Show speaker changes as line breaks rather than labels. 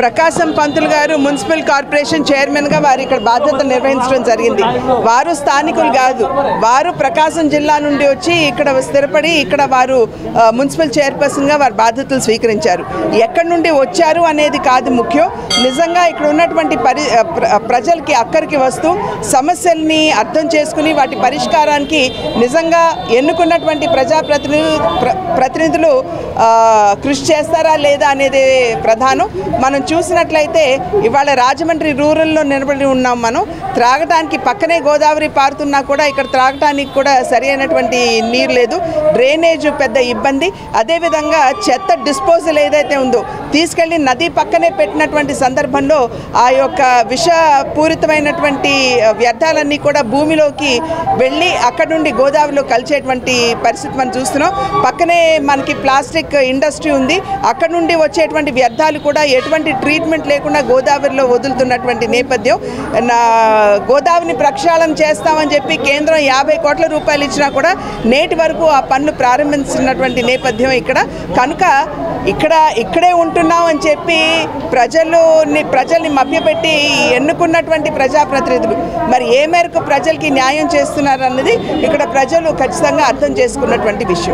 ప్రకాశం పంతులు గారు municipal corporation చైర్మన్గా వారు ఇక్కడ బాధ్యతలు నిర్వహించడం జరిగింది. వారు స్థానికులు కాదు, వారు ప్రకాశం జిల్లా నుండి వచ్చి ఇక్కడ స్థిరపడి ఇక్కడ వారు మున్సిపల్ చైర్పర్సన్గా వారు బాధ్యతలు స్వీకరించారు. ఎక్కడి నుండి వచ్చారు అనేది కాదు ముఖ్యం, నిజంగా ఇక్కడ ఉన్నటువంటి ప్రజలకి అక్కడికి వస్తూ సమస్యల్ని అర్థం చేసుకుని వాటి పరిష్కారానికి నిజంగా ఎన్నుకున్నటువంటి ప్రతినిధులు కృషి చేస్తారా లేదా అనేది ప్రధానం. మనం చూసినట్లయితే ఇవాళ రాజమండ్రి రూరల్లో నిలబడి ఉన్నాం. మనం త్రాగటానికి పక్కనే గోదావరి పారుతున్నా కూడా ఇక్కడ త్రాగటానికి కూడా సరి అయినటువంటి నీరు లేదు, డ్రైనేజ్ పెద్ద ఇబ్బంది. అదేవిధంగా చెత్త డిస్పోజల్ ఏదైతే ఉందో తీసుకెళ్ళి నది పక్కనే పెట్టినటువంటి సందర్భంలో ఆ యొక్క విషపూరితమైనటువంటి వ్యర్థాలన్నీ కూడా భూమిలోకి వెళ్ళి అక్కడ నుండి గోదావరిలో కలిసేటువంటి పరిస్థితి మనం చూస్తున్నాం. పక్కనే మనకి ప్లాస్టిక్ ఇండస్ట్రీ ఉంది, అక్కడ నుండి వచ్చేటువంటి వ్యర్థాలు కూడా ఎటువంటి ట్రీట్మెంట్ లేకుండా గోదావరిలో వదులుతున్నటువంటి నేపథ్యం. గోదావరిని ప్రక్షాళన చేస్తామని చెప్పి కేంద్రం 50 కోట్ల రూపాయలు ఇచ్చినా కూడా నేటి వరకు ఆ పనులు ప్రారంభించినటువంటి నేపథ్యం ఇక్కడ. కనుక ఇక్కడే ఉంటున్నాం అని చెప్పి ప్రజల్ని మభ్యపెట్టి ఎన్నుకున్నటువంటి ప్రజాప్రతినిధులు మరి ఏ మేరకు ప్రజలకి న్యాయం చేస్తున్నారన్నది ఇక్కడ ప్రజలు ఖచ్చితంగా అర్థం చేసుకున్నటువంటి విషయం.